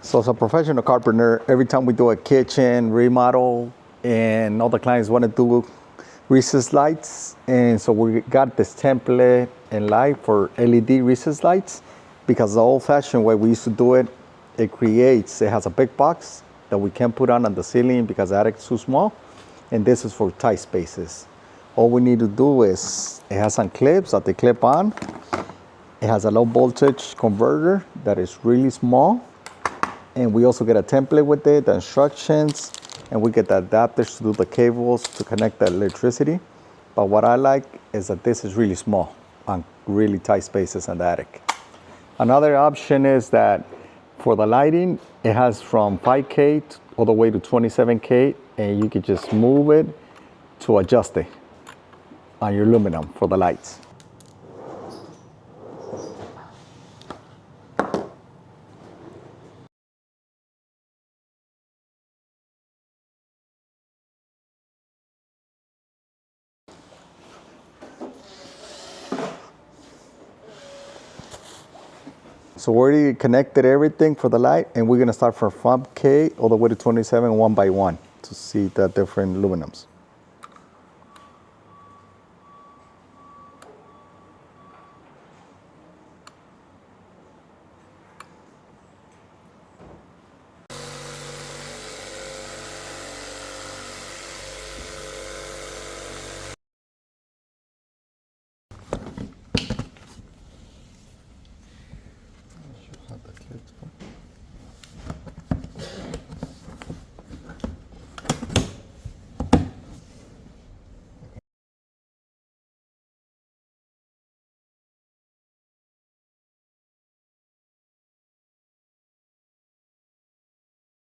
So as a professional carpenter, every time we do a kitchen remodel and all the clients want to do recessed lights, and so we got this template and light for LED recessed lights, because the old-fashioned way we used to do it, it has a big box that we can't put on the ceiling because the attic is too small, and this is for tight spaces. All we need to do is, it has some clips that they clip on. It has a low voltage converter that is really small. And we also get a template with it, the instructions, and we get the adapters to do the cables to connect the electricity. But what I like is that this is really small on really tight spaces in the attic. Another option is that for the lighting, it has from 5K all the way to 27K, and you can just move it to adjust it on your aluminum for the lights. So we already connected everything for the light, and we're gonna start from 5K all the way to 27 one by one to see the different aluminums.